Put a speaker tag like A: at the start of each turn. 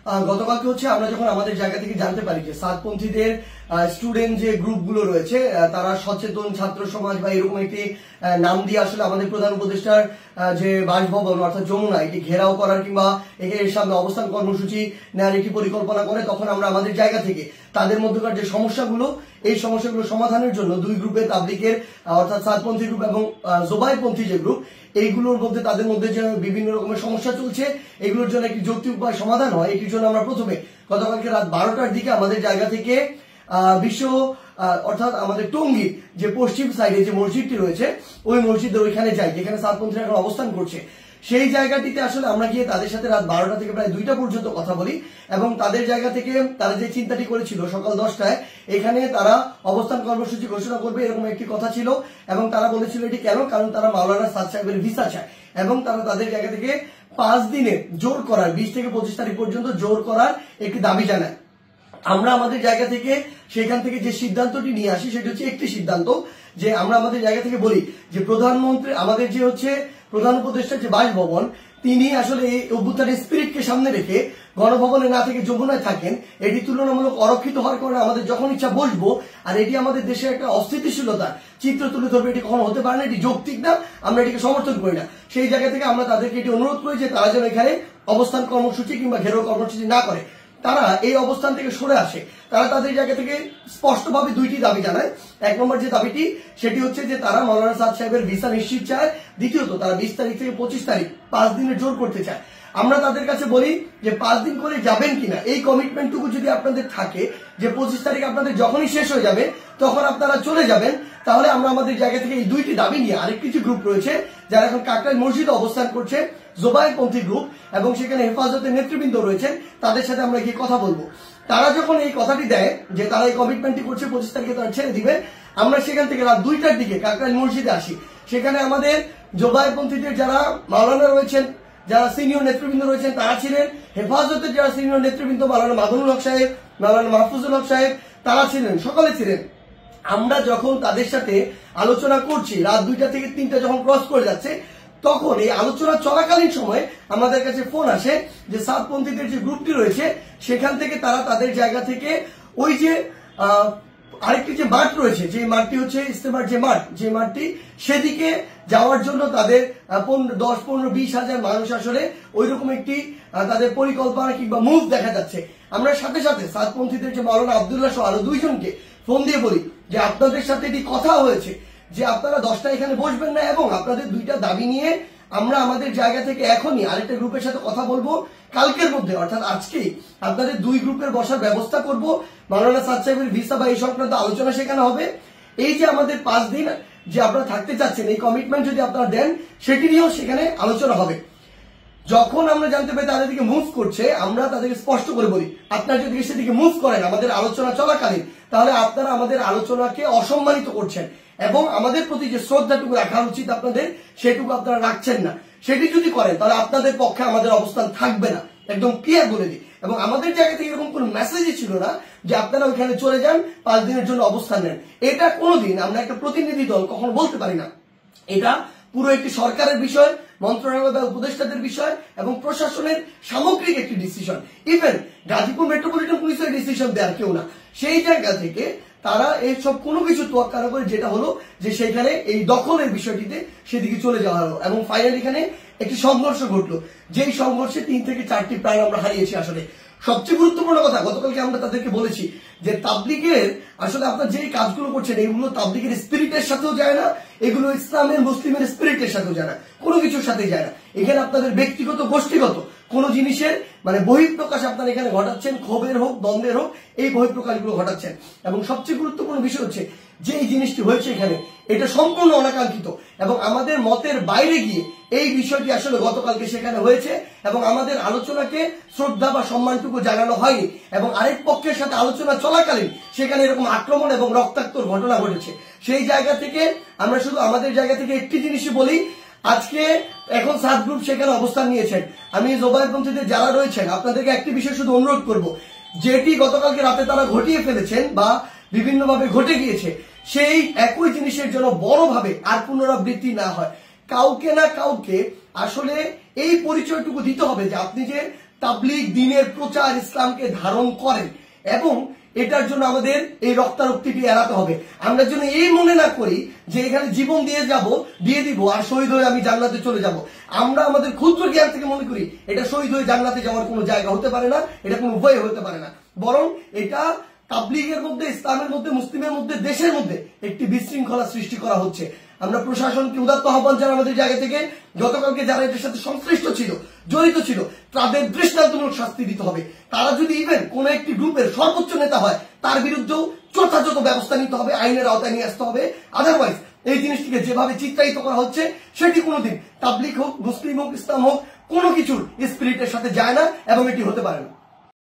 A: গতকালকে হচ্ছে আমরা যখন আমাদের জায়গা থেকে জানতে পারি যে সাতপন্থীদের স্টুডেন্ট যে গ্রুপগুলো রয়েছে তারা সচেতন ছাত্র সমাজ বা এরকম একটি নাম দিয়ে আসলে আমাদের প্রধান উপদেষ্টার যে বাসভবন অর্থাৎ যমুনা এটি ঘেরাও করার কিংবা এর সামনে অবস্থান কর্মসূচি নেওয়ার একটি পরিকল্পনা করে, তখন আমরা আমাদের জায়গা থেকে তাদের মধ্যকার যে সমস্যাগুলো এই সমস্যাগুলো সমাধানের জন্য দুই গ্রুপের তাবলিগের অর্থাৎ সাতপন্থী গ্রুপ এবং জোবাইরপন্থী যে গ্রুপ এইগুলোর মধ্যে তাদের মধ্যে যে বিভিন্ন রকমের সমস্যা চলছে এগুলোর জন্য একটি যৌক্তিক উপায় সমাধান হয়, এটির জন্য আমরা প্রথমে গতকালকে রাত 12টার দিকে আমাদের জায়গা থেকে বিশ্ব অর্থাৎ আমাদের টঙ্গীর যে পশ্চিম সাইডে যে মসজিদটি রয়েছে ওই মসজিদের ওইখানে যাই যেখানে সাতপন্থীরা এখন অবস্থান করছে। সেই জায়গাটিতে আসলে আমরা গিয়ে তাদের সাথে রাত 12টা থেকে প্রায় 2টা পর্যন্ত কথা বলি এবং তাদের জায়গা থেকে তারা যে চিন্তাটি করেছিল সকাল 10টায় এখানে তারা অবস্থান কর্মসূচি ঘোষণা করবে এরকম একটি কথা ছিল এবং তারা বলেছিল এটি কেন, কারণ তারা মাওলানা সাদ সাহেবের ভিসা চায় এবং তারা তাদের জায়গা থেকে 5 দিনে জোর করার 20 থেকে 25 তারিখ পর্যন্ত জোর করার একটি দাবি জানায়। আমরা আমাদের জায়গা থেকে সেখান থেকে যে সিদ্ধান্তটি নিয়ে আসি সেটি হচ্ছে একটি সিদ্ধান্ত যে আমরা আমাদের জায়গা থেকে বলি যে প্রধানমন্ত্রী আমাদের যে হচ্ছে প্রধান উপদেষ্টার যে বাসভবন তিনি আসলে এই অভ্যুত্থানের স্পিরিটকে সামনে রেখে গণভবনে না থেকে যমুনায় থাকেন, এটি তুলনামূলক অরক্ষিত হওয়ার কারণে আমাদের যখন ইচ্ছা বসবো আর এটি আমাদের দেশে একটা অস্থিতিশীলতার চিত্র তুলে ধরবে, এটি কখনো হতে পারে না, এটি যৌক্তিক না, আমরা এটিকে সমর্থন করি না। সেই জায়গা থেকে আমরা তাদেরকে এটি অনুরোধ করি যে তারা যেন এখানে অবস্থান কর্মসূচি কিংবা ঘেরাও কর্মসূচি না করে, তারা এই অবস্থান থেকে সরে আসে। তারা তাদের জায়গা থেকে স্পষ্টভাবে দুইটি দাবি জানায়। এক নম্বর যে দাবিটি সেটি হচ্ছে যে তারা মাওলানা সাদ সাহেবের ভিসা নিশ্চিত চায়, দ্বিতীয়ত তারা 20 তারিখ থেকে 25 তারিখ 5 দিনের জোর করতে চায়। আমরা তাদের কাছে বলি যে 5 দিন করে যাবেন কিনা এই কমিটমেন্টটুকু যদি আপনাদের থাকে যে 25 তারিখ আপনাদের যখনই শেষ হয়ে যাবে তখন আপনারা চলে যাবেন, তাহলে আমরা আমাদের জায়গা থেকে এই দুইটি দাবি নিয়ে আরেক কিছু গ্রুপ রয়েছে যারা এখন কাকরাইল মসজিদে অবস্থান করছে জোবাইরপন্থী গ্রুপ এবং সেখানে হেফাজতের নেতৃবৃন্দ রয়েছেন তাদের সাথে আমরা গিয়ে কথা বলবো। তারা যখন এই কথাটি দেয় যে তারা এই কমিটমেন্টটি করছে 25 তারিখে তারা ছেড়ে দিবে, আমরা সেখান থেকে রাত 2টার দিকে কাকরাইল মসজিদে আসি। সেখানে আমাদের জোবাইরপন্থীদের যারা মাওলানা রয়েছেন যারা সিনিয়র নেতৃবৃন্দ রয়েছেন তারা ছিলেন, হেফাজতের যারা সিনিয়র নেতৃবৃন্দ মাওলানা মাদুনুল হক সাহেব মাওলানা মাহফুজুল হক সাহেব তারা ছিলেন, সকলে ছিলেন। আমরা যখন তাদের সাথে আলোচনা করছি রাত 2টা থেকে 3টা যখন ক্রস করে যাচ্ছে তখন এই আলোচনা চলাকালীন সময় আমাদের কাছে ফোন আসে যে সাতপন্থীদের যে গ্রুপটি রয়েছে সেখান থেকে তারা তাদের জায়গা থেকে ওই যে আরেকটি যে মাঠ রয়েছে যে মাঠটি হচ্ছে ইস্তেমার যে মাঠটি সেদিকে যাওয়ার জন্য তাদের 10, 15, 20 হাজার মানুষ আসলে ওই রকম একটি তাদের পরিকল্পনা কিংবা মুভ দেখা যাচ্ছে। আমরা সাথে সাথে সাতপন্থীদের যে মাওলানা আব্দুল্লাহ সহ আরো 2 জনকে ফোন দিয়ে বলি যে আপনাদের সাথে এটি কথা হয়েছে যে আপনারা 10টা এখানে বসবেন না এবং আপনাদের 2টা দাবি নিয়ে আমরা আমাদের জায়গা থেকে এখনই আরেকটা গ্রুপের সাথে কথা বলবো, কালকের মধ্যে অর্থাৎ আজকেই আপনাদের 2 গ্রুপের বসার ব্যবস্থা করব, মাওলানা সাদ সাহেবের ভিসা বা এই সংক্রান্ত আলোচনা সেখানে হবে। এই যে আমাদের 5 দিন যে আপনারা থাকতে চাচ্ছেন এই কমিটমেন্ট যদি আপনারা দেন সেটি নিয়েও সেখানে আলোচনা হবে। যখন আমরা জানতে পারি তাদের দিকে মুভ করছে আমরা তাদেরকে স্পষ্ট করে বলি আপনারা যদি সেদিকে মুভ করেন আমাদের আলোচনা চলাকালীন তাহলে আপনারা আমাদের আলোচনাকে অসম্মানিত করছেন এবং আমাদের প্রতি যে শ্রদ্ধাটুকু রাখা উচিত আপনাদের সেটুকু আপনারা রাখছেন না। সেটি যদি করেন তাহলে আপনাদের পক্ষে আমাদের অবস্থান থাকবে না, একদম ক্লিয়ার বলে দিই। এবং আমাদের জায়গা থেকে এরকম কোনো মেসেজই ছিল না যে আপনারা ওইখানে চলে যান 5 দিনের জন্য অবস্থান নেন। এটা কোনোদিন আমরা একটা প্রতিনিধি দল কখনো বলতে পারি না। এটা পুরো একটি সরকারের বিষয়, মন্ত্রণালয় বা উপদেষ্টাদের বিষয় এবং প্রশাসনের সামগ্রিক একটি ডিসিশন। ইভেন গাজীপুর মেট্রোপলিটন পুলিশের ডিসিশন দেওয়ার কেউ না। সেই জায়গা থেকে তারা এইসব কোনো কিছু তোয়াক্কা না করে যেটা হলো যে সেখানে এই দখলের বিষয়টিতে সেদিকে চলে যাওয়া হলো এবং ফাইনালি এখানে একটি সংঘর্ষ ঘটলো, যেই সংঘর্ষে 3 থেকে 4টি প্রাণ আমরা হারিয়েছি। আসলে সবচেয়ে গুরুত্বপূর্ণ কথা গতকালকে আমরা তাদেরকে বলেছি যে তাবলিগের আসলে আপনারা যেই কাজগুলো করছেন এগুলো তাবলিগের স্পিরিটের সাথেও যায় না, এগুলো ইসলামের মুসলিমের স্পিরিটের সাথেও যায় না, কোনো কিছুর সাথে যায় না। এখানে আপনাদের ব্যক্তিগত গোষ্ঠীগত কোন জিনিসের মানে বহিঃপ্রকাশ আপনারা এখানে ঘটাচ্ছেন, ক্ষোভের হোক দ্বন্দ্বের হোক এই বহিঃপ্রকাশগুলো ঘটাচ্ছেন। এবং সবচেয়ে গুরুত্বপূর্ণ বিষয় হচ্ছে যে এই জিনিসটি হয়েছে এখানে এটা সম্পূর্ণ অনাকাঙ্ক্ষিত এবং আমাদের মতের বাইরে গিয়ে এই বিষয়টি আসলে গতকালকে সেখানে হয়েছে এবং আমাদের আলোচনাকে শ্রদ্ধা বা সম্মানটুকু জানানো হয়নি এবং আরেক পক্ষের সাথে আলোচনা চলাকালীন সেখানে এরকম আক্রমণ এবং রক্তাক্ত ঘটনা ঘটেছে। সেই জায়গা থেকে আমরা শুধু আমাদের জায়গা থেকে একটি জিনিসই বলি, আজকে এখন 7 গ্রুপ সেখানে অবস্থান নিয়েছেন। আমি জোবাইরপন্থীদের যারা রয়েছেন আপনাদেরকে একটি বিষয় শুধু অনুরোধ করব, যেটি গতকালকে রাতে তারা ঘটিয়ে ফেলেছেন বা বিভিন্নভাবে ঘটে গিয়েছে সেই একই জিনিসের জন্য বড়ভাবে আর পুনরাবৃত্তি না হয়। কাউকে না কাউকে আসলে এই পরিচয়টুকু দিতে হবে যে আপনি যে তাবলীগ দ্বীনের প্রচার ইসলামকে ধারণ করেন, এবং এটার জন্য আমাদের এই রক্তারক্তিটি এড়াতে হবে। আমরা যেন এই মনে না করি যে এখানে জীবন দিয়ে দিব আর শহীদ হয়ে আমি জান্নাতে চলে যাব। আমরা আমাদের ক্ষুদ্র জ্ঞান থেকে মনে করি এটা শহীদ হয়ে জান্নাতে যাওয়ার কোনো জায়গা হতে পারে না, এটা কোনো উপায় হতে পারে না, বরং এটা তাবলীগের মধ্যে, ইসলামের মধ্যে, মুসলিমের মধ্যে, দেশের মধ্যে একটি বিশৃঙ্খলা সৃষ্টি করা হচ্ছে। আমরা প্রশাসনকে উদাত্ত আহ্বান জানাই আমাদের জায়গা থেকে, গতকালকে যারা এটার সাথে সংশ্লিষ্ট ছিল, জড়িত ছিল, তাদের দৃষ্টান্তমূলক শাস্তি দিতে হবে। তারা যদি ইভেন কোন একটি গ্রুপের সর্বোচ্চ নেতা হয়, তার বিরুদ্ধেও যথাযথ ব্যবস্থা নিতে হবে, আইনের আওতায় নিয়ে আসতে হবে। আদারওয়াইজ এই জিনিসটিকে যেভাবে চিত্রায়িত করা হচ্ছে সেটি কোনোদিন তাবলীগ হোক, মুসলিম হোক, ইসলাম হোক, কোনো কিছুর স্পিরিটের সাথে যায় না এবং এটি হতে পারে না।